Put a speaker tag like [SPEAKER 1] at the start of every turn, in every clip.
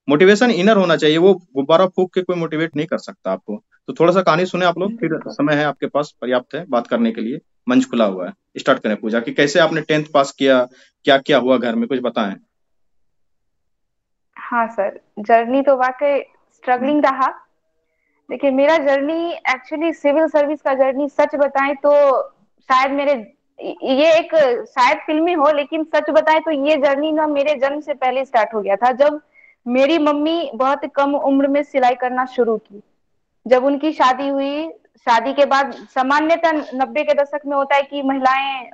[SPEAKER 1] Motivation inner होना चाहिए, वो गुब्बारा फूंक के कोई मोटिवेट नहीं कर सकता आपको। तो थोड़ा सा कहानी सुने आप लोग, फिर समय है आपके पास, पर्याप्त है बात करने के लिए, मंच खुला हुआ है। स्टार्ट करें पूजा कि कैसे आपने टेंथ पास किया, क्या क्या हुआ घर में, कुछ बताएं।
[SPEAKER 2] हाँ सर, जर्नी तो वाकई
[SPEAKER 1] हम्म।
[SPEAKER 2] स्ट्रगलिंग रहा। देखिए, मेरा जर्नी एक्चुअली सिविल सर्विस का जर्नी सच बताएं तो शायद मेरे ये एक शायद फिल्मी हो, लेकिन सच बताएं तो ये जर्नी ना मेरे जन्म से पहले स्टार्ट हो गया था, जब मेरी मम्मी बहुत कम उम्र में सिलाई करना शुरू की। जब उनकी शादी हुई, शादी के बाद सामान्यतः 90 के दशक में होता है कि महिलाएं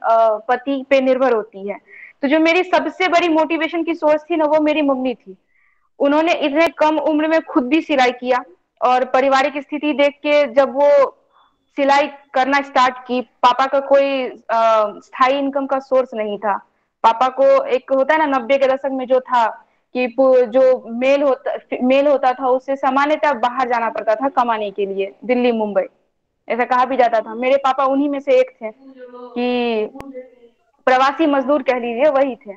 [SPEAKER 2] पति पे निर्भर होती है। तो जो मेरी सबसे बड़ी मोटिवेशन की सोर्स थी ना, वो मेरी मम्मी थी। उन्होंने इतने कम उम्र में खुद भी सिलाई किया, और पारिवारिक स्थिति देख के जब वो सिलाई करना स्टार्ट की, पापा का कोई स्थायी इनकम का सोर्स नहीं था। पापा को एक होता है ना 90 के दशक में जो था कि जो मेल होता था उससे सामान्यतः बाहर जाना पड़ता था कमाने के लिए, दिल्ली मुंबई ऐसा कहा भी जाता था। मेरे पापा उन्हीं में से एक थे कि प्रवासी मजदूर कह लीजिए, वही थे।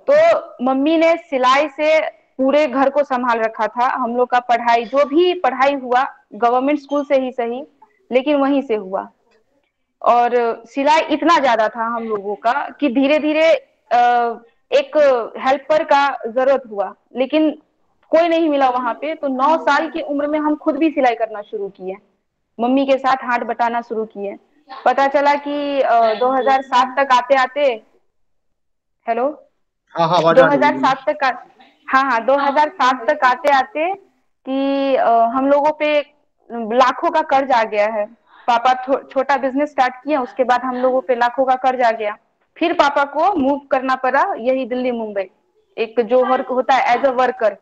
[SPEAKER 2] तो मम्मी ने सिलाई से पूरे घर को संभाल रखा था। हम लोग का पढ़ाई, जो भी पढ़ाई हुआ, गवर्नमेंट स्कूल से ही सही, लेकिन वहीं से हुआ। और सिलाई इतना ज्यादा था हम लोगों का कि धीरे धीरे एक हेल्पर का जरूरत हुआ, लेकिन कोई नहीं मिला वहां पे। तो 9 साल की उम्र में हम खुद भी सिलाई करना शुरू किए, मम्मी के साथ हाथ बटाना शुरू किए। पता चला कि 2007 तक आते आते, हेलो,
[SPEAKER 1] हाँ हाँ, आवाज आ रही है, बोलिए।
[SPEAKER 2] 2007 तक हाँ हाँ, 2007 तक आते आते कि हम लोगों पे लाखों का कर्ज आ गया है। पापा छोटा बिजनेस स्टार्ट किया, उसके बाद हम लोगों पे लाखों का कर्ज आ गया। फिर पापा को मूव करना पड़ा यही दिल्ली मुंबई, एक जो वर्क होता है एज अ वर्कर।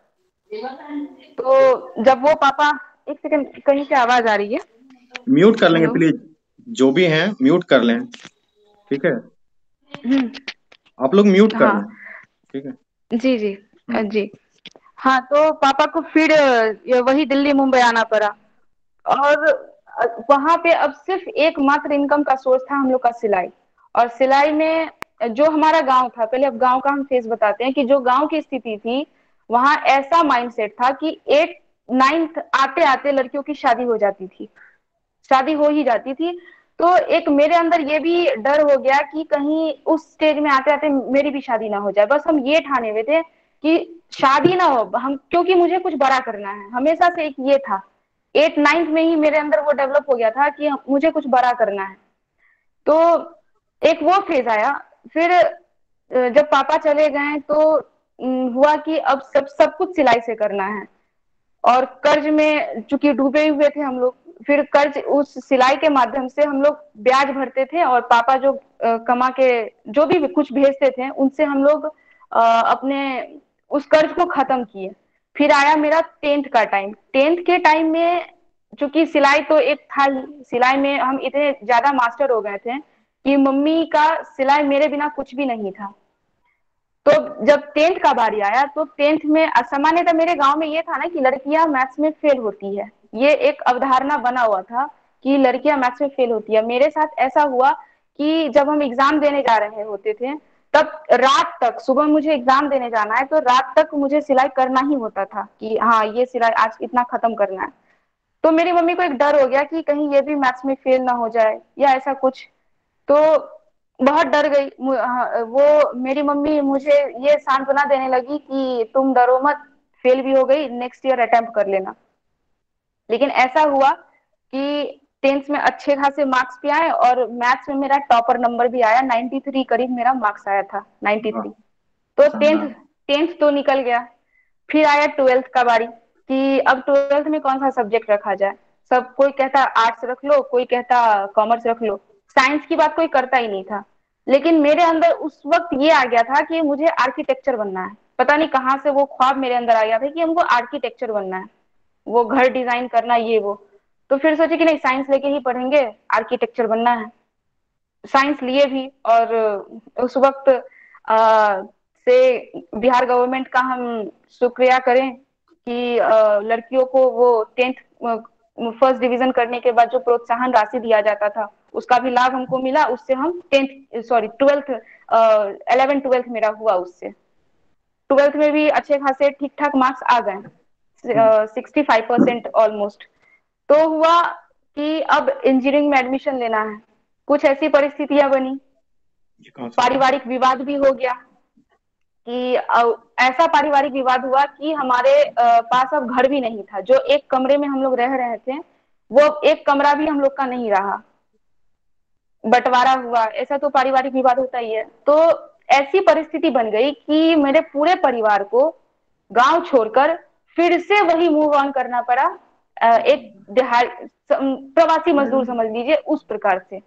[SPEAKER 2] तो जब वो पापा, एक सेकंड, कहीं से आवाज आ रही है।
[SPEAKER 1] म्यूट कर लेंगे
[SPEAKER 2] हेलो।
[SPEAKER 1] प्लीज, जो भी हैं म्यूट कर लें, ठीक है।
[SPEAKER 2] हम्म।
[SPEAKER 1] आप लोग म्यूट कर लें,
[SPEAKER 2] हाँ
[SPEAKER 1] ठीक है।
[SPEAKER 2] जी जी।
[SPEAKER 1] हम्म।
[SPEAKER 2] जी। हाँ, तो पापा को फिर वही दिल्ली मुंबई आना पड़ा। और वहां पे अब सिर्फ एकमात्र इनकम का सोर्स था हम लोग का सिलाई। और सिलाई में जो हमारा गांव था, पहले अब गांव का हम फेस बताते हैं कि जो गांव की स्थिति थी, वहां ऐसा माइंडसेट था कि 8 9th आते आते लड़कियों की शादी हो जाती थी, शादी हो ही जाती थी। तो एक मेरे अंदर ये भी डर हो गया कि कहीं उस स्टेज में आते आते मेरी भी शादी ना हो जाए। बस हम ये ठाने हुए थे कि शादी ना हो, हम, क्योंकि मुझे कुछ बड़ा करना है, हमेशा से एक ये था। 8 9th में ही मेरे अंदर वो डेवलप हो गया था कि मुझे कुछ बड़ा करना है। तो एक वो फेज आया। फिर जब पापा चले गए तो हुआ कि अब सब सब कुछ सिलाई से करना है। और कर्ज में चूंकि डूबे हुए थे हम लोग, फिर कर्ज उस सिलाई के माध्यम से हम लोग ब्याज भरते थे, और पापा जो कमा के जो भी कुछ भेजते थे उनसे हम लोग अपने उस कर्ज को खत्म किए। फिर आया मेरा 10th का टाइम। 10th के टाइम में चूंकि सिलाई तो एक था ही, सिलाई में हम इतने ज्यादा मास्टर हो गए थे कि मम्मी का सिलाई मेरे बिना कुछ भी नहीं था। तो जब 10th का बारी आया तो 10th में सामान्यतः मेरे गांव में ये था ना कि लड़कियां मैथ्स में फेल होती है, ये एक अवधारणा बना हुआ था कि लड़कियां मैथ्स में फेल होती है। मेरे साथ ऐसा हुआ कि जब हम एग्जाम देने जा रहे होते थे, तब रात तक, सुबह मुझे एग्जाम देने जाना है तो रात तक मुझे सिलाई करना ही होता था कि हाँ ये सिलाई आज इतना खत्म करना है। तो मेरी मम्मी को एक डर हो गया कि कहीं ये भी मैथ्स में फेल ना हो जाए या ऐसा कुछ। तो बहुत डर गई। हाँ, वो मेरी मम्मी मुझे ये सांत्वना देने लगी कि तुम डरो मत, फेल भी हो गई, नेक्स्ट ईयर अटेम्प्ट कर लेना। लेकिन ऐसा हुआ कि 10th में अच्छे खासे मार्क्स भी आए, और मैथ्स में मेरा टॉपर नंबर भी आया, 93 करीब मेरा मार्क्स आया था,
[SPEAKER 1] वाह,
[SPEAKER 2] 93। तो टेंथ
[SPEAKER 1] शानदार।
[SPEAKER 2] टेंथ तो निकल गया। फिर आया 12th का बारी कि अब 12th में कौन सा सब्जेक्ट रखा जाए। सब कोई कहता आर्ट्स रख लो, कोई कहता कॉमर्स रख लो, साइंस की बात कोई करता ही नहीं था। लेकिन मेरे अंदर उस वक्त ये आ गया था कि मुझे आर्किटेक्चर बनना है। पता नहीं कहाँ से वो ख्वाब मेरे अंदर आ गया था कि हमको आर्किटेक्चर बनना है, वो घर डिजाइन करना, ये वो। तो फिर सोचे कि नहीं, साइंस लेके ही पढ़ेंगे, आर्किटेक्चर बनना है। साइंस लिए भी। और उस वक्त से बिहार गवर्नमेंट का हम शुक्रिया करें कि लड़कियों को वो 10th फर्स्ट डिवीजन करने के बाद जो प्रोत्साहन राशि दिया जाता था, उसका भी लाभ हमको मिला। उससे हम 10th, सॉरी 12th, 11 12th मेरा हुआ उससे। ट्वेल्थ में भी अच्छे खासे ठीक ठाक मार्क्स आ गए, 65% ऑलमोस्ट। तो हुआ कि अब इंजीनियरिंग में एडमिशन लेना है। कुछ ऐसी परिस्थितियां बनी,
[SPEAKER 1] ये कहाँ से हुआ?
[SPEAKER 2] पारिवारिक विवाद भी हो गया कि ऐसा पारिवारिक विवाद हुआ कि हमारे पास अब घर भी नहीं था। जो एक कमरे में हम लोग रह रहे थे, वो एक कमरा भी हम लोग का नहीं रहा, बंटवारा हुआ। ऐसा तो पारिवारिक विवाद होता ही है। तो ऐसी परिस्थिति बन गई कि मेरे पूरे परिवार को गांव छोड़कर फिर से वही मूव ऑन करना पड़ा। एक प्रवासी मजदूर समझ लीजिए, उस प्रकार से।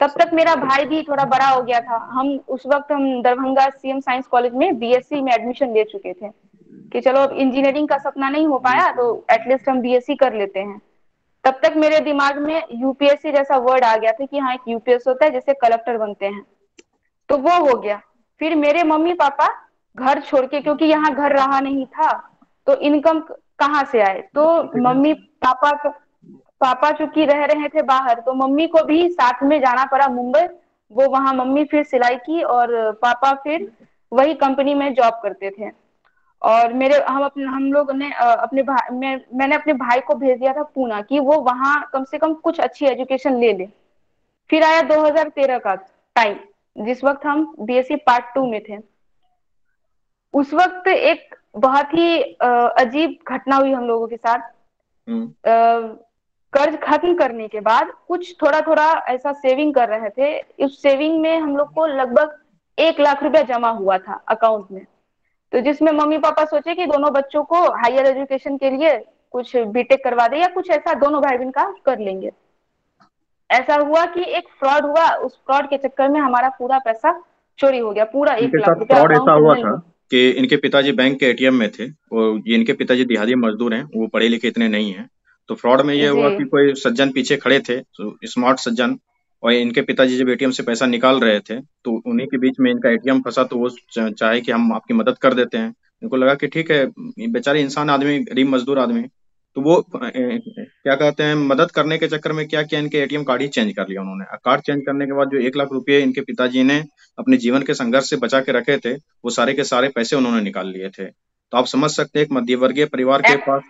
[SPEAKER 2] तब तक मेरा भाई भी थोड़ा बड़ा हो गया था। हम उस वक्त हम दरभंगा सीएम साइंस कॉलेज में बीएससी में एडमिशन ले चुके थे कि चलो अब इंजीनियरिंग का सपना नहीं हो पाया तो एटलीस्ट हम बीएससी कर लेते हैं। तब तक मेरे दिमाग में यूपीएससी जैसा वर्ड आ गया था कि हाँ, एक यूपीएस होता है जिससे कलेक्टर बनते हैं। तो वो हो गया। फिर मेरे मम्मी पापा घर छोड़ के, क्योंकि यहाँ घर रहा नहीं था, तो इनकम कहाँ से आए, तो मम्मी पापा पापा चूंकि रह रहे थे बाहर, तो मम्मी को भी साथ में जाना पड़ा मुंबई। वो वहां मम्मी फिर सिलाई की और पापा फिर वही कंपनी में जॉब करते थे। और मेरे हम लोग ने अपने भाई मैंने अपने भाई को भेज दिया था पूना कि वो वहां कम से कम कुछ अच्छी एजुकेशन ले ले। फिर आया 2013 का टाइम, जिस वक्त हम बीएससी पार्ट 2 में थे। उस वक्त एक बहुत ही अजीब घटना हुई हम लोगों के साथ।
[SPEAKER 1] हम्म।
[SPEAKER 2] कर्ज खत्म करने के बाद कुछ थोड़ा थोड़ा ऐसा सेविंग कर रहे थे। उस सेविंग में हम लोग को लगभग 1 लाख रुपया जमा हुआ था अकाउंट में। तो जिसमें मम्मी पापा सोचे कि दोनों बच्चों को हायर एजुकेशन के लिए कुछ बीटेक करवा दे या कुछ ऐसा, दोनों भाई बहन का कर लेंगे। ऐसा हुआ कि एक फ्रॉड हुआ। उस फ्रॉड के चक्कर में हमारा पूरा पैसा चोरी हो गया, पूरा एक
[SPEAKER 1] इनके
[SPEAKER 2] लाख
[SPEAKER 1] साथ
[SPEAKER 2] रुपया
[SPEAKER 1] फ्रॉड ऐसा
[SPEAKER 2] अकाउंट से
[SPEAKER 1] हुआ
[SPEAKER 2] नहीं
[SPEAKER 1] था
[SPEAKER 2] हुआ।
[SPEAKER 1] कि इनके पिताजी बैंक के एटीएम में थे और ये इनके पिताजी दिहाड़ी मजदूर हैं, वो पढ़े लिखे इतने नहीं हैं। तो फ्रॉड में ये
[SPEAKER 2] जी
[SPEAKER 1] हुआ कि कोई सज्जन पीछे खड़े थे, स्मार्ट सज्जन, और इनके पिताजी जब एटीएम से पैसा निकाल रहे थे तो उन्हीं के बीच में इनका एटीएम फंसा। तो वो चाहे कि हम आपकी मदद कर देते हैं। इनको लगा कि ठीक है, ये बेचारे इंसान आदमी, गरीब मजदूर आदमी। तो वो क्या कहते हैं, मदद करने के चक्कर में क्या किया, इनके एटीएम कार्ड ही चेंज कर लिया उन्होंने। कार्ड चेंज करने के बाद जो 1 लाख रुपए इनके पिताजी ने अपने जीवन के संघर्ष से बचा के रखे थे, वो सारे के सारे पैसे उन्होंने निकाल लिए थे। तो आप समझ सकते हैं एक मध्यवर्गीय परिवार के
[SPEAKER 2] ऐप-
[SPEAKER 1] पास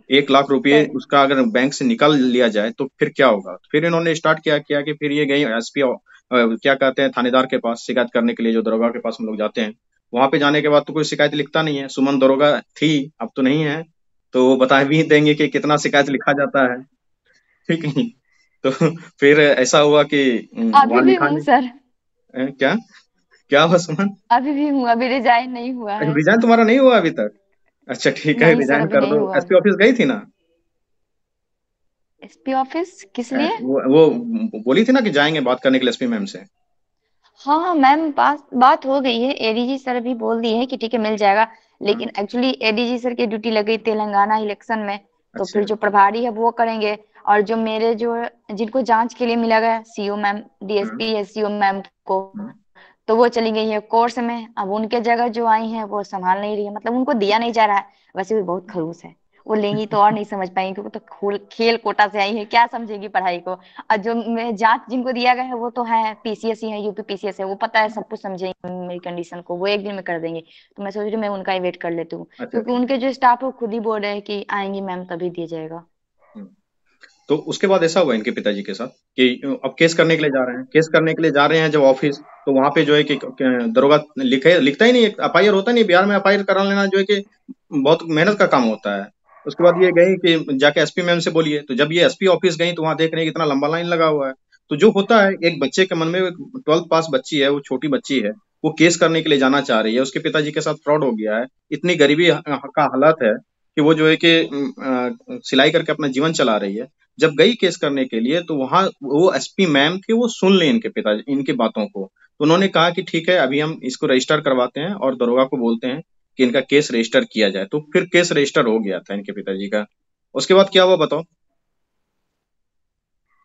[SPEAKER 1] 1 लाख रुपए
[SPEAKER 2] सही।
[SPEAKER 1] उसका अगर बैंक से निकाल लिया जाए तो फिर क्या होगा। फिर इन्होंने स्टार्ट किया कि फिर ये गई एसपी, क्या कहते हैं, थानेदार के पास शिकायत करने के लिए, जो दरोगा के पास हम लोग जाते हैं। वहां पे जाने के बाद तो कोई शिकायत लिखता नहीं है। सुमन दरोगा थी, अब तो नहीं है, तो वो बता भी देंगे कि कितना शिकायत लिखा जाता है। ठीक है। तो फिर ऐसा हुआ कि
[SPEAKER 3] अभी
[SPEAKER 1] वहां
[SPEAKER 3] भी
[SPEAKER 1] लिखा
[SPEAKER 3] हूँ
[SPEAKER 1] नहीं।
[SPEAKER 3] सर।
[SPEAKER 1] क्या क्या हुआ सुमन?
[SPEAKER 3] अभी भी हूँ, अभी रिजाइन नहीं हुआ
[SPEAKER 1] अच्छा,
[SPEAKER 3] है।
[SPEAKER 1] रिजाइन तुम्हारा नहीं हुआ अभी तक? अच्छा ठीक है,
[SPEAKER 3] नहीं सर,
[SPEAKER 1] रिजाइन
[SPEAKER 3] अभी
[SPEAKER 1] कर
[SPEAKER 3] नहीं
[SPEAKER 1] दो।
[SPEAKER 3] हुआ।
[SPEAKER 1] एसपी ऑफिस गई थी ना?
[SPEAKER 3] एसपी ऑफिस किस लिए?
[SPEAKER 1] वो बोली थी ना कि जाएंगे बात करने के लिए एसपी मैम से।
[SPEAKER 3] हाँ हाँ मैम, बात हो गई है। एडीजी सर भी बोल दिए हैं कि ठीक है मिल जाएगा।
[SPEAKER 1] हाँ,
[SPEAKER 3] लेकिन एक्चुअली एडीजी सर की ड्यूटी लग गई तेलंगाना इलेक्शन में। तो
[SPEAKER 1] अच्छा।
[SPEAKER 3] फिर जो प्रभारी है वो करेंगे। और जो मेरे जो जिनको जांच के लिए मिला गया, सीओ मैम,
[SPEAKER 1] हाँ,
[SPEAKER 3] डीएसपी एससीओ मैम को,
[SPEAKER 1] हाँ,
[SPEAKER 3] तो वो चली गई है कोर्स में। अब उनके जगह जो आई है वो संभाल नहीं रही है, मतलब उनको दिया नहीं जा रहा है। वैसे भी बहुत खड़ूस है, वो लेंगी तो और नहीं समझ पाएंगी, क्योंकि तो खेल कोटा से आई है, क्या समझेगी पढ़ाई को। और जो जांच जिनको दिया गया है वो तो है पीसीएस ही है, यूपी पीसीएस है, वो पता है, सब कुछ समझेंगे मेरी कंडीशन को, वो एक दिन में कर देंगे। तो मैं सोच रही हूँ मैं उनका ही वेट कर लेती हूँ,
[SPEAKER 1] अच्छा
[SPEAKER 3] क्योंकि
[SPEAKER 1] अच्छा।
[SPEAKER 3] उनके जो स्टाफ है वो खुद ही बोल रहे हैं कि आएंगी मैम तभी दिया जाएगा।
[SPEAKER 1] हम्म। तो उसके बाद ऐसा हुआ इनके पिताजी के साथ कि अब केस करने के लिए जा रहे हैं। केस करने के लिए जा रहे हैं जब ऑफिस, तो वहां पे जो है कि दरोगा लिखता ही नहीं, एफआईआर होता नहीं बिहार में। एफआईआर करा लेना जो है कि बहुत मेहनत का काम होता है। उसके बाद ये गई कि जाके एसपी मैम से बोलिए। तो जब ये एसपी ऑफिस गई तो वहां देख रहे हैं कि इतना लंबा लाइन लगा हुआ है। तो जो होता है एक बच्चे के मन में, 12th पास बच्ची है, वो छोटी बच्ची है, वो केस करने के लिए जाना चाह रही है, उसके पिताजी के साथ फ्रॉड हो गया है, इतनी गरीबी का हालात है कि वो जो है कि सिलाई करके अपना जीवन चला रही है। जब गई केस करने के लिए तो वहां वो एसपी मैम थे, वो सुन ले इनके पिताजी इनकी बातों को। तो उन्होंने कहा कि ठीक है, अभी हम इसको रजिस्टर करवाते हैं और दरोगा को बोलते हैं कि इनका केस रजिस्टर किया जाए। तो फिर केस रजिस्टर हो गया था इनके पिताजी का। उसके बाद क्या हुआ बताओ?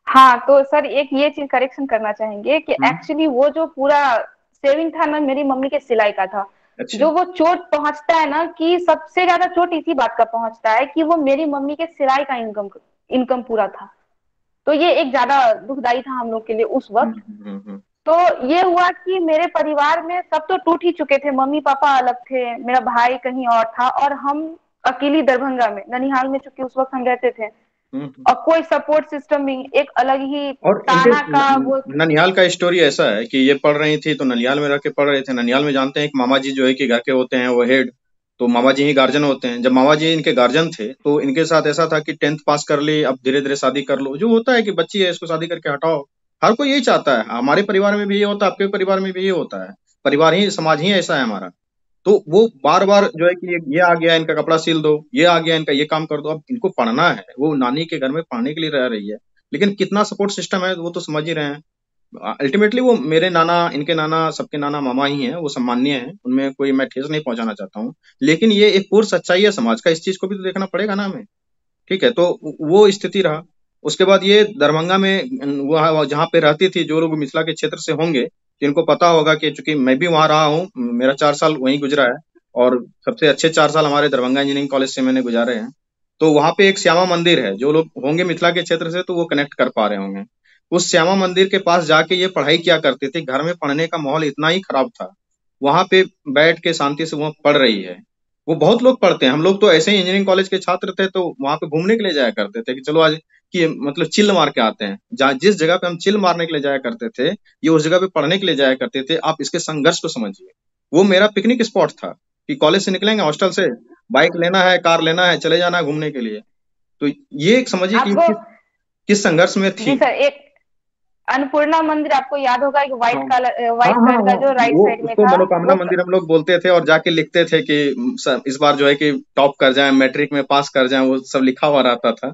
[SPEAKER 2] हाँ, तो सर एक ये चीज करेक्शन करना चाहेंगे कि
[SPEAKER 1] हम्म।
[SPEAKER 2] एक्चुअली वो जो पूरा सेविंग था ना, मेरी मम्मी के सिलाई का था।
[SPEAKER 1] अच्छा।
[SPEAKER 2] जो वो चोट पहुंचता है ना, कि सबसे ज्यादा चोट इसी बात का पहुंचता है कि वो मेरी मम्मी के सिलाई का इनकम पूरा था। तो ये एक ज्यादा दुखदाई था हम लोग के लिए उस
[SPEAKER 1] हम्म
[SPEAKER 2] वक्त।
[SPEAKER 1] हम्म हम्म हम्म।
[SPEAKER 2] तो ये हुआ कि मेरे परिवार में सब तो टूट ही चुके थे, मम्मी पापा अलग थे, मेरा भाई कहीं और था और हम अकेली दरभंगा में ननिहाल में, चूंकि उस वक्त हम रहते थे, और कोई सपोर्ट सिस्टम भी, एक अलग ही
[SPEAKER 1] और इनके
[SPEAKER 2] ताना का वो।
[SPEAKER 1] ननिहाल का स्टोरी ऐसा है कि ये पढ़ रही थी तो ननिहाल में रह के पढ़ रहे थे। ननिहाल में जानते हैं कि मामा जी जो है कि घर के होते हैं वो हेड, तो मामा जी ही गार्जियन होते हैं। जब मामा जी इनके गार्जियन थे तो इनके साथ ऐसा था कि 10th पास कर ली, अब धीरे धीरे शादी कर लो। जो होता है कि बच्ची है इसको शादी करके हटाओ, हर कोई यही चाहता है। हमारे परिवार में भी ये होता है, आपके परिवार में भी ये होता है। परिवार ही, समाज ही ऐसा है हमारा। तो वो बार बार जो है कि ये आ गया इनका कपड़ा सिल दो, ये आ गया इनका ये काम कर दो। अब इनको पढ़ना है, वो नानी के घर में पढ़ने के लिए रह रही है, लेकिन कितना सपोर्ट सिस्टम है वो तो समझ ही रहे हैं। अल्टीमेटली वो मेरे नाना, इनके नाना, सबके नाना मामा ही हैं, वो सम्माननीय हैं, उनमें कोई मैं ठेस नहीं पहुंचाना चाहता हूँ। लेकिन ये एक पूर्ण सच्चाई है समाज का, इस चीज को भी तो देखना पड़ेगा ना हमें। ठीक है, तो वो स्थिति रहा। उसके बाद ये दरभंगा में वह जहाँ पे रहती थी, जो लोग मिथिला के क्षेत्र से होंगे जिनको पता होगा कि चूंकि मैं भी वहां रहा हूँ, मेरा 4 साल वहीं गुजरा है, और सबसे अच्छे 4 साल हमारे दरभंगा इंजीनियरिंग कॉलेज से मैंने गुजारे हैं। तो वहां पे एक श्यामा मंदिर है, जो लोग होंगे मिथिला के क्षेत्र से तो वो कनेक्ट कर पा रहे होंगे। उस श्यामा मंदिर के पास जाके ये पढ़ाई किया करते थे। घर में पढ़ने का माहौल इतना ही खराब था, वहां पे बैठ के शांति से वो पढ़ रही है। वो बहुत लोग पढ़ते हैं, हम लोग तो ऐसे ही इंजीनियरिंग कॉलेज के छात्र थे, तो वहां पे घूमने के लिए जाया करते थे कि चलो आज कि मतलब चिल मार के आते हैं। जहाँ जिस जगह पे हम चिल मारने के लिए जाया करते थे, ये उस जगह पे पढ़ने के लिए जाया करते थे। आप इसके संघर्ष को समझिए। वो मेरा पिकनिक स्पॉट था कि कॉलेज से निकलेंगे, हॉस्टल से बाइक लेना है, कार लेना है, चले जाना है घूमने के लिए। तो ये एक समझिए कि
[SPEAKER 2] आपको,
[SPEAKER 1] किस संघर्ष में
[SPEAKER 2] जी
[SPEAKER 1] थी।
[SPEAKER 2] सर, एक अन्नपूर्णा मंदिर आपको याद होगा, एक
[SPEAKER 1] हाँ हाँ
[SPEAKER 2] व्हाइट
[SPEAKER 1] हाँ
[SPEAKER 2] कलर का
[SPEAKER 1] हाँ,
[SPEAKER 2] जो राइट
[SPEAKER 1] वो
[SPEAKER 2] साइड में
[SPEAKER 1] उसको
[SPEAKER 2] था
[SPEAKER 1] मनोकामना
[SPEAKER 2] वो
[SPEAKER 1] मंदिर हम लोग बोलते थे, और जाके लिखते थे कि इस बार जो है कि टॉप कर जाए, मैट्रिक में पास कर जाए, वो सब लिखा हुआ रहता था।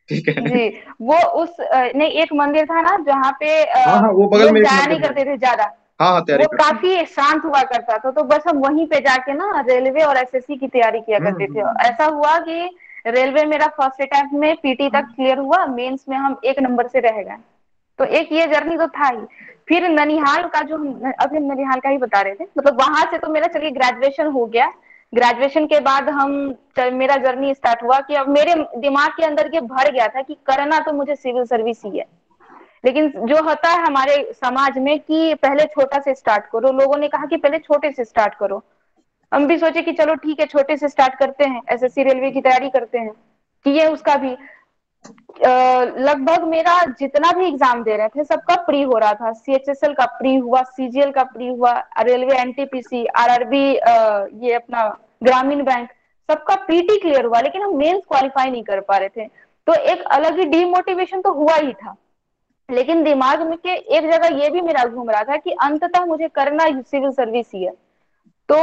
[SPEAKER 1] ठीक है।
[SPEAKER 2] जी, वो उस नहीं, एक मंदिर था ना जहाँ पे
[SPEAKER 1] हाँ हाँ, वो बगल
[SPEAKER 2] लोग
[SPEAKER 1] में एक
[SPEAKER 2] जाया नहीं
[SPEAKER 1] मंदिर है।
[SPEAKER 2] करते थे ज्यादा,
[SPEAKER 1] हाँ हाँ, तैयारी
[SPEAKER 2] वो
[SPEAKER 1] करते हैं।
[SPEAKER 2] काफी शांत हुआ करता था, तो बस हम वहीं पे जाके ना रेलवे और एसएससी की तैयारी किया करते थे।
[SPEAKER 1] हम्म।
[SPEAKER 2] ऐसा हुआ कि रेलवे मेरा फर्स्ट अटेम्प्ट में पीटी तक क्लियर हुआ, मेंस में हम 1 नंबर से रह गए। तो एक ये जर्नी तो था ही। फिर ननिहाल का जो हम अभी ननिहाल का ही बता रहे थे, मतलब वहां से तो मेरा चलिए ग्रेजुएशन हो गया। ग्रेजुएशन के बाद मेरा जर्नी स्टार्ट हुआ कि अब मेरे दिमाग के अंदर ये भर गया था कि करना तो मुझे सिविल सर्विस ही है। लेकिन जो होता है हमारे समाज में कि पहले छोटा से स्टार्ट करो, लोगों ने कहा कि पहले छोटे से स्टार्ट करो। हम भी सोचे कि चलो ठीक है, छोटे से स्टार्ट करते हैं, एसएससी रेलवे की तैयारी करते हैं। किए उसका भी लगभग मेरा जितना भी एग्जाम दे रहे थे सबका प्री हो रहा था। सीएचएसएल का प्री हुआ, सीजीएल का प्री हुआ, रेलवे एनटीपीसी, आरआरबी, ये अपना ग्रामीण बैंक, सबका पीटी क्लियर हुआ, लेकिन हम मेंस क्वालिफाई नहीं कर पा रहे थे। तो एक अलग ही डीमोटिवेशन तो हुआ ही था। लेकिन दिमाग में के एक जगह ये भी मेरा घूम रहा था कि अंततः मुझे करना सिविल सर्विस ही है। तो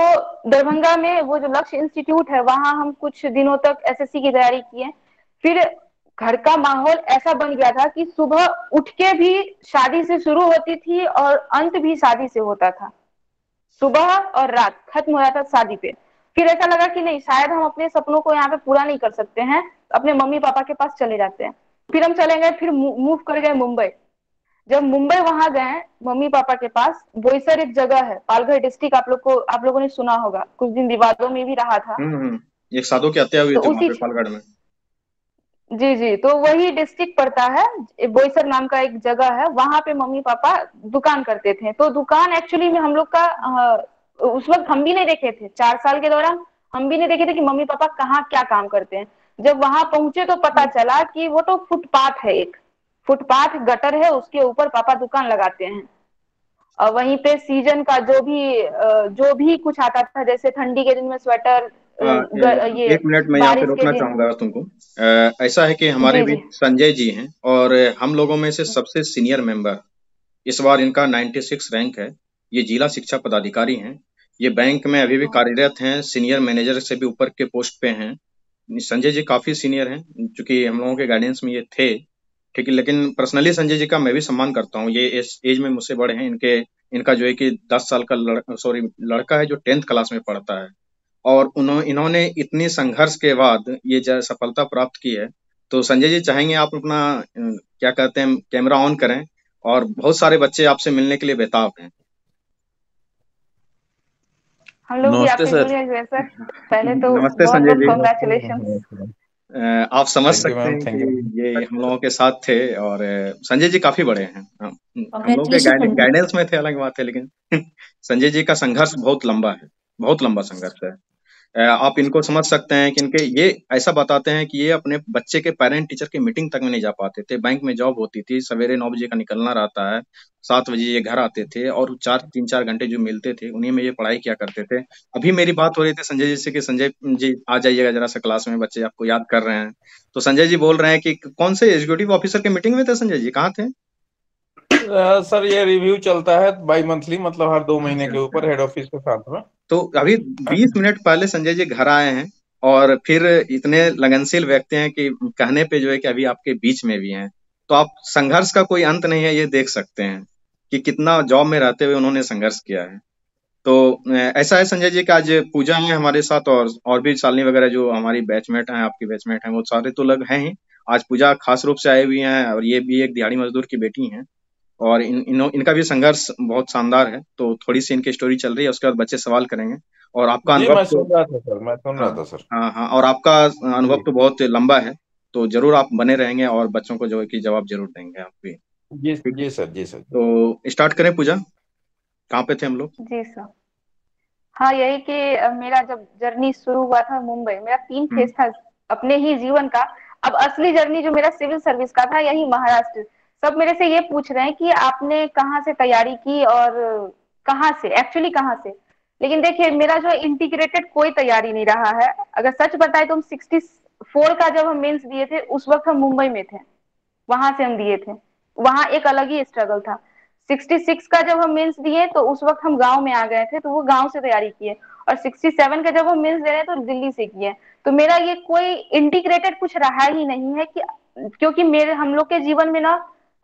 [SPEAKER 2] दरभंगा में वो जो लक्ष्य इंस्टीट्यूट है, वहां हम कुछ दिनों तक एसएससी की तैयारी किए। फिर घर का माहौल ऐसा बन गया था कि सुबह उठ के भी शादी से शुरू होती थी और अंत भी शादी से होता था। सुबह और रात खत्म हो जाता शादी पे। फिर ऐसा लगा कि नहीं, शायद हम अपने सपनों को यहाँ पे पूरा नहीं कर सकते हैं, अपने मम्मी पापा के पास चले जाते हैं। फिर हम चले गए, फिर मूव कर गए मुंबई। जब मुंबई वहां गए मम्मी पापा के पास, बोईसर एक जगह है, पालघर डिस्ट्रिक्ट, आप लोगों ने सुना होगा, कुछ दिन विवादों में भी रहा था।
[SPEAKER 1] एक साधु की हत्या हुई
[SPEAKER 2] तो
[SPEAKER 1] थी वहां
[SPEAKER 2] उसी,
[SPEAKER 1] पे पालगढ़ में।
[SPEAKER 2] जी जी, तो वही डिस्ट्रिक्ट पड़ता है, बोईसर नाम का एक जगह है, वहां पे मम्मी पापा दुकान करते थे। तो दुकान एक्चुअली में हम लोग का उस वक्त हम भी नहीं देखे थे, 4 साल के दौरान हम भी नहीं देखे थे कि मम्मी पापा कहाँ क्या काम करते हैं। जब वहां पहुंचे तो पता चला कि वो तो फुटपाथ है, एक फुटपाथ गटर है, उसके ऊपर पापा दुकान लगाते हैं। और वहीं पे सीजन का जो भी कुछ आता था, जैसे ठंडी के दिन में स्वेटर, ये
[SPEAKER 1] 1 मिनट मैं यहाँ पे
[SPEAKER 2] बारिश के
[SPEAKER 1] रोकना
[SPEAKER 2] दिन।
[SPEAKER 1] चाहूंगा तुमको। ऐसा है कि हमारे
[SPEAKER 2] जी जी।
[SPEAKER 1] बीच संजय जी हैं, और हम लोगों में से सबसे सीनियर मेंबर, इस बार इनका 96 रैंक है। ये जिला शिक्षा पदाधिकारी हैं। ये बैंक में अभी भी कार्यरत हैं, सीनियर मैनेजर से भी ऊपर के पोस्ट पे हैं। संजय जी काफी सीनियर हैं, क्योंकि हम लोगों के गाइडेंस में ये थे। ठीक है, लेकिन पर्सनली संजय जी का मैं भी सम्मान करता हूँ। ये इस एज में मुझसे बड़े हैं। इनका जो है कि 10 साल का लड़का है जो 10th क्लास में पढ़ता है, और इन्होंने इतनी संघर्ष के बाद ये सफलता प्राप्त की है। तो संजय जी चाहेंगे आप अपना क्या कहते हैं, कैमरा ऑन करें, और बहुत सारे बच्चे आपसे मिलने के लिए बेताब हैं।
[SPEAKER 2] हम लोग भी
[SPEAKER 4] नमस्ते
[SPEAKER 2] आपसे
[SPEAKER 4] सर।
[SPEAKER 2] जुड़े हुए सर। पहले तो
[SPEAKER 1] नमस्ते
[SPEAKER 2] बहुत
[SPEAKER 1] संजय
[SPEAKER 2] बहुत
[SPEAKER 1] जी।
[SPEAKER 2] कॉन्ग्रेचुलेशन।
[SPEAKER 1] आप समझ
[SPEAKER 4] थैंक यू
[SPEAKER 1] सकते
[SPEAKER 4] मैम,
[SPEAKER 1] हैं
[SPEAKER 4] थैंक
[SPEAKER 1] कि
[SPEAKER 4] यू।
[SPEAKER 1] ये हम लोगों के साथ थे, और संजय जी काफी बड़े हैं। हाँ। हम लोग के गाइडेंस में थे, अलग बात है, लेकिन संजय जी का संघर्ष बहुत लंबा है, बहुत लंबा संघर्ष है। आप इनको समझ सकते हैं कि इनके ये ऐसा बताते हैं कि ये अपने बच्चे के पेरेंट टीचर की मीटिंग तक में नहीं जा पाते थे। बैंक में जॉब होती थी, सवेरे 9 बजे का निकलना रहता है, 7 बजे ये घर आते थे और 3-4 घंटे जो मिलते थे उन्हीं में ये पढ़ाई किया करते थे। अभी मेरी बात हो रही थी संजय जी से कि संजय जी आ जाइएगा जरा सा क्लास में, बच्चे आपको याद कर रहे हैं। तो संजय जी बोल रहे हैं कि कौन से एग्जीक्यूटिव ऑफिसर के मीटिंग में थे संजय जी, कहाँ थे?
[SPEAKER 4] सर ये रिव्यू चलता है बाई मंथली, मतलब हर 2 महीने के ऊपर हेड ऑफिस के साथ में।
[SPEAKER 1] तो अभी 20 मिनट पहले संजय जी घर आए हैं और फिर इतने लगनशील व्यक्ति हैं कि कहने पे जो है कि अभी आपके बीच में भी हैं। तो आप संघर्ष का कोई अंत नहीं है, ये देख सकते हैं कि कितना जॉब में रहते हुए उन्होंने संघर्ष किया है। तो ऐसा है संजय जी कि आज पूजा है हमारे साथ, और भी शालिनी वगैरह जो हमारी बैचमेट हैं, आपकी बैचमेट हैं, वो सारे तो लोग हैं ही। आज पूजा खास रूप से आई हुई हैं और ये भी एक दिहाड़ी मजदूर की बेटी हैं और इनका भी संघर्ष बहुत शानदार है। तो थोड़ी सी इनकी स्टोरी चल रही है, उसके बाद बच्चे सवाल करेंगे और आपका
[SPEAKER 4] जी,
[SPEAKER 1] अनुभव
[SPEAKER 4] मैं
[SPEAKER 1] तो
[SPEAKER 4] सुन रहा था सर, मैं सुन रहा था सर।
[SPEAKER 1] हाँ, और आपका अनुभव
[SPEAKER 4] जी
[SPEAKER 1] तो बहुत लंबा है, तो जरूर आप बने रहेंगे और बच्चों को जो है कि जवाब जरूर देंगे आप भी।
[SPEAKER 4] जी
[SPEAKER 1] ठीक है,
[SPEAKER 4] जी सर, जी सर।
[SPEAKER 1] तो स्टार्ट करें पूजा, कहाँ पे थे हम लोग?
[SPEAKER 2] जी सर। हाँ, यही कि मेरा जब जर्नी शुरू हुआ था मुंबई, मेरा 3 फेज था अपने ही जीवन का। अब असली जर्नी जो मेरा सिविल सर्विस का था, यही महाराष्ट्र। सब मेरे से ये पूछ रहे हैं कि आपने कहाँ से तैयारी की और कहाँ से, एक्चुअली कहाँ से। लेकिन देखिए, मेरा जो इंटीग्रेटेड कोई तैयारी नहीं रहा है। अगर सच बताए तो हम 64 का जब हम मेंस दिए थे, उस वक्त हम मुंबई में थे, वहां से हम दिए थे। वहां एक अलग ही स्ट्रगल था। 66 का जब हम मेंस दिए तो उस वक्त हम गांव में आ गए थे, तो वो गांव से तैयारी किए। और 67 का जब हम मेंस दे रहे हैं तो दिल्ली से किए। तो मेरा ये कोई इंटीग्रेटेड कुछ रहा ही नहीं है कि, क्योंकि मेरे हम लोग के जीवन में ना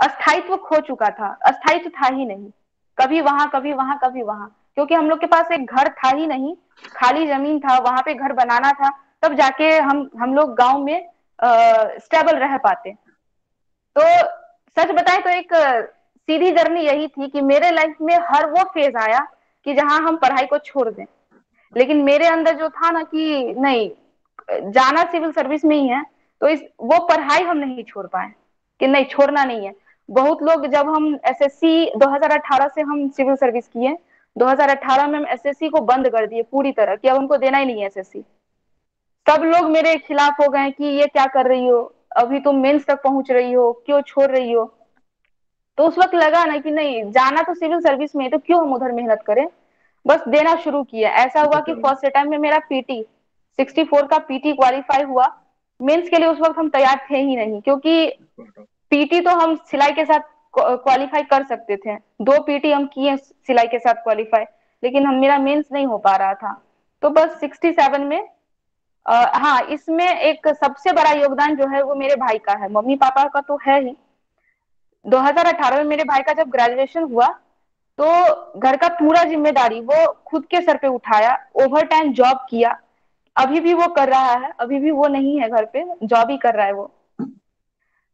[SPEAKER 2] अस्थायित्व खो चुका था, अस्थायित्व था ही नहीं। कभी वहां, कभी वहां, कभी वहां, क्योंकि हम लोग के पास एक घर था ही नहीं, खाली जमीन था, वहां पे घर बनाना था। तब जाके हम लोग गांव में स्टेबल रह पाते। तो सच बताएं तो एक सीधी जर्नी यही थी कि मेरे लाइफ में हर वो फेज आया कि जहां हम पढ़ाई को छोड़ दें। लेकिन मेरे अंदर जो था ना कि नहीं, जाना सिविल सर्विस में ही है, तो इस वो पढ़ाई हम नहीं छोड़ पाए कि नहीं, छोड़ना नहीं है। बहुत लोग, जब हम एसएससी 2018 से हम सिविल सर्विस किए, 2018 में हम एसएससी को बंद कर दिए पूरी तरह कि अब उनको देना ही नहीं है एसएससी। सब लोग मेरे खिलाफ हो गए कि ये क्या कर रही हो, अभी तुम मेंस तक पहुंच रही हो, क्यों छोड़ रही हो। तो उस वक्त लगा ना कि नहीं, जाना तो सिविल सर्विस में है, तो क्यों हम उधर मेहनत करें। बस देना शुरू किया। ऐसा हुआ कि फर्स्ट टाइम में मेरा पीटी 64 का पीटी क्वालिफाई हुआ। मेंस के लिए उस वक्त हम तैयार थे ही नहीं, क्योंकि पीटी तो हम सिलाई के साथ क्वालिफाई कर सकते थे। 2 पीटी हम किए सिलाई के साथ क्वालिफाई, लेकिन हम मेरा मेंस नहीं हो पा रहा था। तो बस 67 में हाँ, इसमें एक सबसे बड़ा योगदान जो है वो मेरे भाई का है, मम्मी पापा का तो है ही। 2018 में मेरे भाई का जब ग्रेजुएशन हुआ, तो घर का पूरा जिम्मेदारी वो खुद के सर पे उठाया, ओवर टाइम जॉब किया। अभी भी वो कर रहा है, अभी भी वो नहीं है घर पे, जॉब ही कर रहा है वो।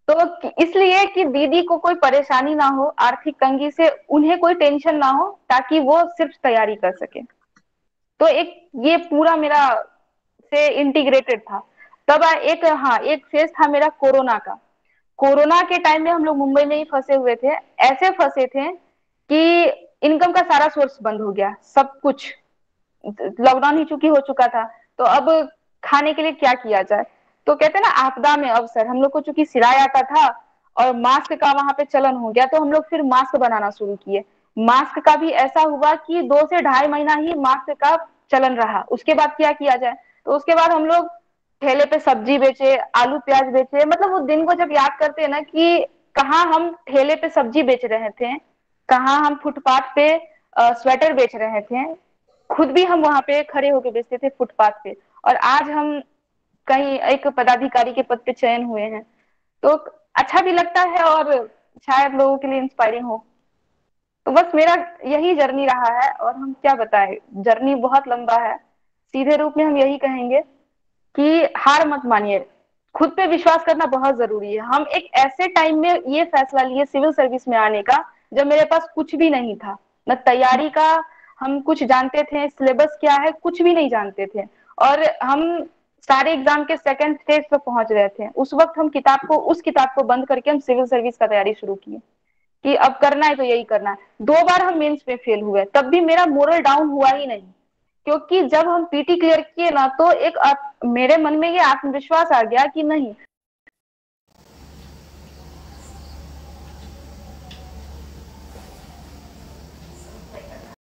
[SPEAKER 2] तो इसलिए कि दीदी को कोई परेशानी ना हो, आर्थिक तंगी से उन्हें कोई टेंशन ना हो, ताकि वो सिर्फ तैयारी कर सके। तो एक ये पूरा मेरा से इंटीग्रेटेड था। तब एक, हाँ, एक फेज था मेरा कोरोना का। कोरोना के टाइम में हम लोग मुंबई में ही फंसे हुए थे। ऐसे फंसे थे कि इनकम का सारा सोर्स बंद हो गया, सब कुछ, लॉकडाउन ही चूंकि हो चुका था। तो अब खाने के लिए क्या किया जाए। तो कहते हैं ना, आपदा में अवसर। हम लोग को चूंकि सिलाई आता था और मास्क का वहां पे चलन हो गया, तो हम लोग फिर मास्क बनाना शुरू किए। मास्क का भी ऐसा हुआ कि 2 से ढाई महीना ही मास्क का चलन रहा। उसके बाद क्या किया जाए, तो उसके बाद हम लोग ठेले पे सब्जी बेचे, आलू प्याज बेचे। मतलब वो दिन को जब याद करते हैं ना कि कहाँ हम ठेले पे सब्जी बेच रहे थे, कहाँ हम फुटपाथ पे स्वेटर बेच रहे थे, खुद भी हम वहां पे खड़े होके बेचते थे फुटपाथ पे, और आज हम कहीं एक पदाधिकारी के पद पे चयन हुए हैं। तो अच्छा भी लगता है और शायद लोगों के लिए इंस्पायरिंग हो। तो बस मेरा यही जर्नी रहा है, और हम क्या बताएं, जर्नी बहुत लंबा है। सीधे रूप में हम यही कहेंगे कि हार मत मानिए, खुद पे विश्वास करना बहुत जरूरी है। हम एक ऐसे टाइम में ये फैसला लिए सिविल सर्विस में आने का, जब मेरे पास कुछ भी नहीं था, न तैयारी का हम कुछ जानते थे, सिलेबस क्या है कुछ भी नहीं जानते थे। और हम सारे एग्जाम के सेकंड स्टेज पर पहुंच रहे थे। उस वक्त हम किताब को, उस किताब को बंद करके हम सिविल सर्विस का तैयारी शुरू किए। कि अब करना है तो यही करना है। 2 बार हम मेंस में फेल हुए, तब भी मेरा मोरल डाउन हुआ ही नहीं, क्योंकि जब हम पीटी क्लियर किए ना तो एक मेरे मन में ये आत्मविश्वास आ गया कि नहीं,